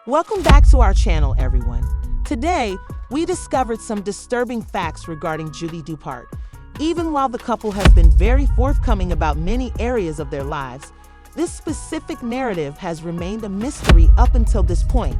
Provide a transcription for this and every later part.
Welcome back to our channel, everyone. Today, we discovered some disturbing facts regarding Judy Dupart. Even while the couple has been very forthcoming about many areas of their lives, this specific narrative has remained a mystery up until this point.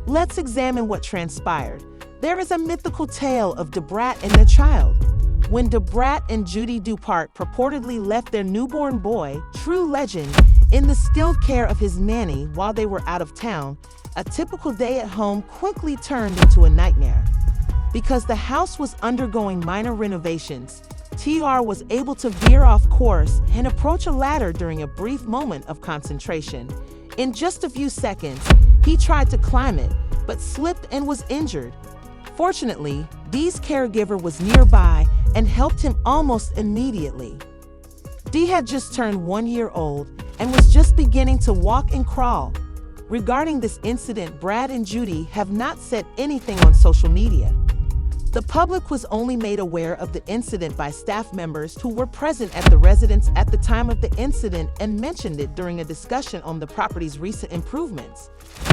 Let's examine what transpired. There is a mythical tale of Brat and their child. When Brat and Judy Dupart purportedly left their newborn boy, true legend, in the skilled care of his nanny while they were out of town, a typical day at home quickly turned into a nightmare. Because the house was undergoing minor renovations, TR was able to veer off course and approach a ladder during a brief moment of concentration. In just a few seconds, he tried to climb it, but slipped and was injured. Fortunately, Dee's caregiver was nearby and helped him almost immediately. Dee had just turned 1 year old and was just beginning to walk and crawl. Regarding this incident, Brat and Judy have not said anything on social media. The public was only made aware of the incident by staff members who were present at the residence at the time of the incident and mentioned it during a discussion on the property's recent improvements.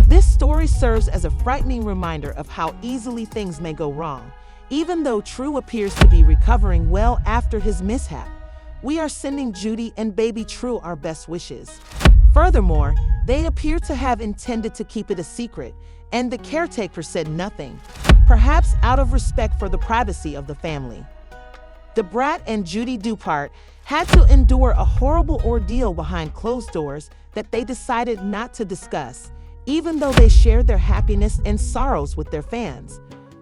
This story serves as a frightening reminder of how easily things may go wrong. Even though True appears to be recovering well after his mishap, we are sending Judy and baby True our best wishes. Furthermore, they appear to have intended to keep it a secret, and the caretaker said nothing, perhaps out of respect for the privacy of the family. Brat and Judy Dupart had to endure a horrible ordeal behind closed doors that they decided not to discuss, even though they shared their happiness and sorrows with their fans.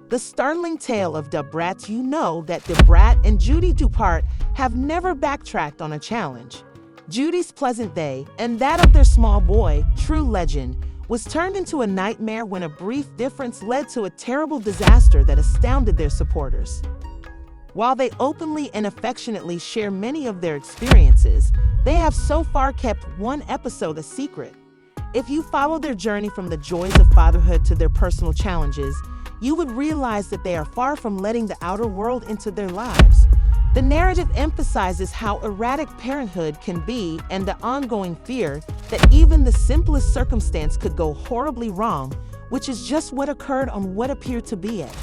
The startling tale of Brat, you know that Brat and Judy Dupart have never backtracked on a challenge. Judy's pleasant day and that of their small boy, true legend, was turned into a nightmare when a brief difference led to a terrible disaster that astounded their supporters. While they openly and affectionately share many of their experiences, they have so far kept one episode a secret. If you follow their journey from the joys of fatherhood to their personal challenges, you would realize that they are far from letting the outer world into their lives. The narrative emphasizes how erratic parenthood can be and the ongoing fear that even the simplest circumstance could go horribly wrong, which is just what occurred on what appeared to be it.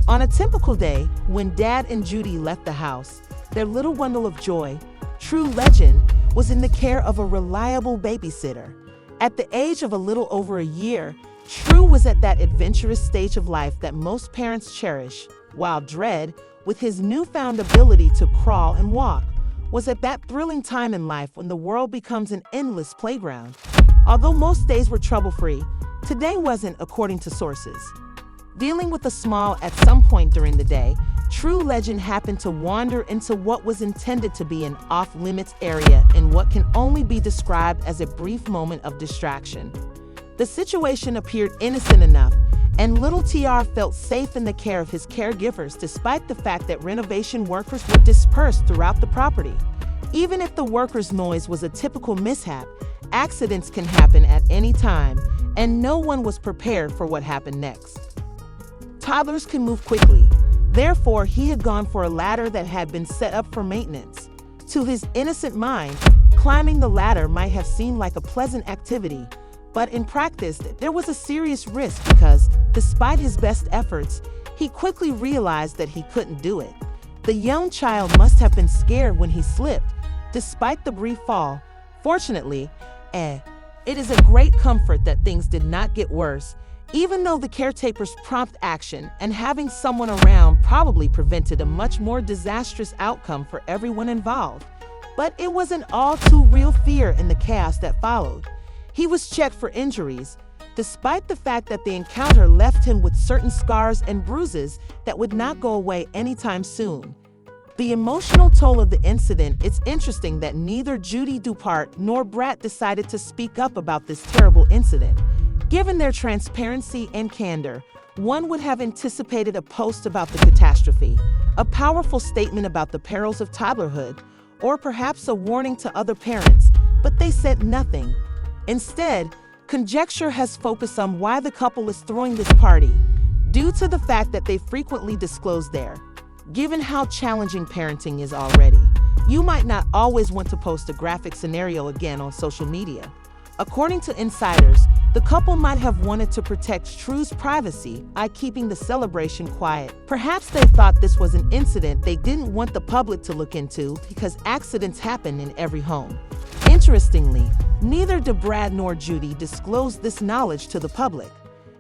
On a typical day, when Dad and Judy left the house, their little bundle of joy, true legend, was in the care of a reliable babysitter. At the age of a little over a year, True was at that adventurous stage of life that most parents cherish, while Dread, with his newfound ability to crawl and walk, was at that thrilling time in life when the world becomes an endless playground. Although most days were trouble-free, today wasn't, according to sources. Dealing with the small at some point during the day, True Legend happened to wander into what was intended to be an off-limits area in what can only be described as a brief moment of distraction. The situation appeared innocent enough, and little TR felt safe in the care of his caregivers despite the fact that renovation workers were dispersed throughout the property. Even if the workers' noise was a typical mishap, accidents can happen at any time, and no one was prepared for what happened next. Toddlers can move quickly, therefore he had gone for a ladder that had been set up for maintenance. To his innocent mind, climbing the ladder might have seemed like a pleasant activity, but in practice, there was a serious risk because, despite his best efforts, he quickly realized that he couldn't do it. The young child must have been scared when he slipped, despite the brief fall. Fortunately, it is a great comfort that things did not get worse, even though the caretaker's prompt action and having someone around probably prevented a much more disastrous outcome for everyone involved. But it wasn't all too real fear in the chaos that followed. He was checked for injuries, despite the fact that the encounter left him with certain scars and bruises that would not go away anytime soon. The emotional toll of the incident, it's interesting that neither Judy Dupart nor Brat decided to speak up about this terrible incident. Given their transparency and candor, one would have anticipated a post about the catastrophe, a powerful statement about the perils of toddlerhood, or perhaps a warning to other parents, but they said nothing. Instead, conjecture has focused on why the couple is throwing this party, due to the fact that they frequently disclose there. Given how challenging parenting is already, you might not always want to post a graphic scenario again on social media. According to insiders, the couple might have wanted to protect True's privacy by keeping the celebration quiet. Perhaps they thought this was an incident they didn't want the public to look into because accidents happen in every home. Interestingly, neither Brat nor Judy disclosed this knowledge to the public.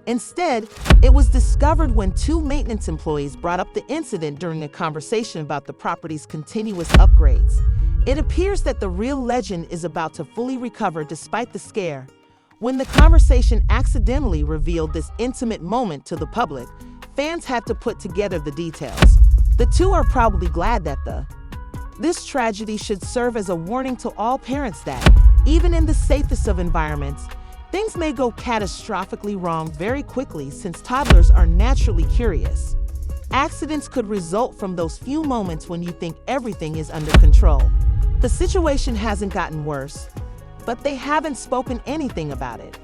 Instead, it was discovered when two maintenance employees brought up the incident during a conversation about the property's continuous upgrades. It appears that the real legend is about to fully recover despite the scare. When the conversation accidentally revealed this intimate moment to the public, fans had to put together the details. The two are probably glad that this tragedy should serve as a warning to all parents that, even in the safest of environments, things may go catastrophically wrong very quickly since toddlers are naturally curious. Accidents could result from those few moments when you think everything is under control. The situation hasn't gotten worse, but they haven't spoken anything about it.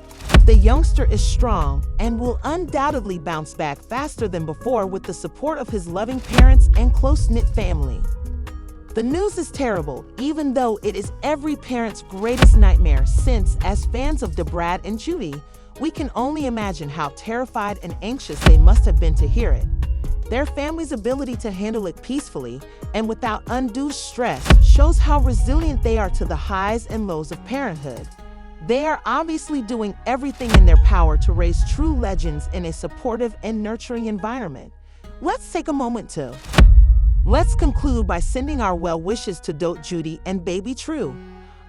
The youngster is strong and will undoubtedly bounce back faster than before with the support of his loving parents and close-knit family. The news is terrible, even though it is every parent's greatest nightmare since, as fans of Brat and Judy, we can only imagine how terrified and anxious they must have been to hear it. Their family's ability to handle it peacefully and without undue stress shows how resilient they are to the highs and lows of parenthood. They are obviously doing everything in their power to raise true legends in a supportive and nurturing environment. Let's take a moment to Let's conclude by sending our well wishes to Dote Judy and baby True.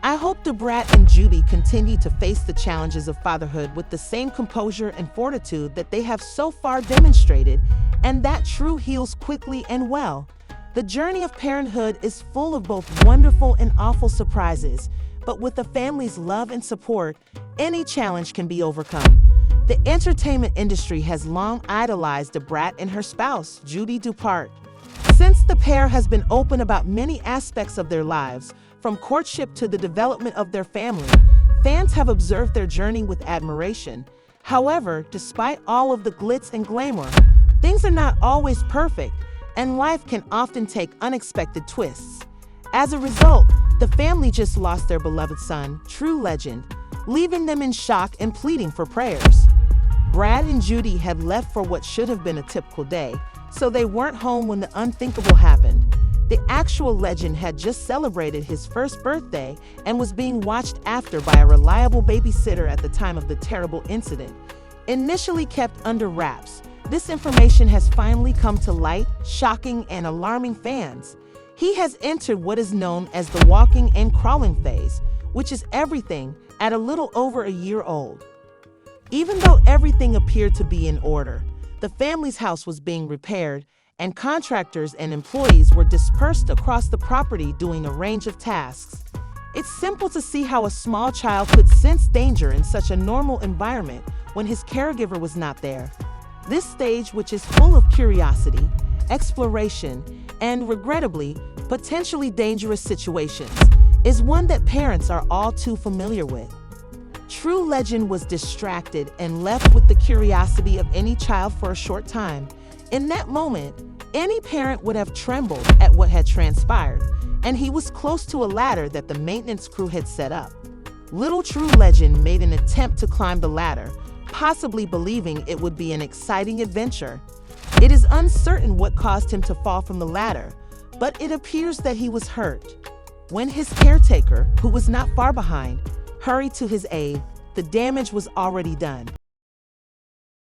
I hope Brat and Judy continue to face the challenges of fatherhood with the same composure and fortitude that they have so far demonstrated, and that True heals quickly and well. The journey of parenthood is full of both wonderful and awful surprises, but with the family's love and support, any challenge can be overcome. The entertainment industry has long idolized Brat and her spouse, Judy Dupart. Since the pair has been open about many aspects of their lives, from courtship to the development of their family, fans have observed their journey with admiration. However, despite all of the glitz and glamour, things are not always perfect, and life can often take unexpected twists. As a result, the family just lost their beloved son, True legend, leaving them in shock and pleading for prayers. Brat and Judy had left for what should have been a typical day, so they weren't home when the unthinkable happened. The actual legend had just celebrated his first birthday and was being watched after by a reliable babysitter at the time of the terrible incident. Initially kept under wraps, this information has finally come to light, shocking and alarming fans. He has entered what is known as the walking and crawling phase, which is everything at a little over a year old. Even though everything appeared to be in order, the family's house was being repaired, and contractors and employees were dispersed across the property doing a range of tasks. It's simple to see how a small child could sense danger in such a normal environment when his caregiver was not there. This stage, which is full of curiosity, exploration, and regrettably, potentially dangerous situations, is one that parents are all too familiar with. True legend was distracted and left with the curiosity of any child for a short time. In that moment, any parent would have trembled at what had transpired, and he was close to a ladder that the maintenance crew had set up. Little True legend made an attempt to climb the ladder, possibly believing it would be an exciting adventure. It is uncertain what caused him to fall from the ladder, but it appears that he was hurt. When his caretaker, who was not far behind, hurried to his aid, the damage was already done.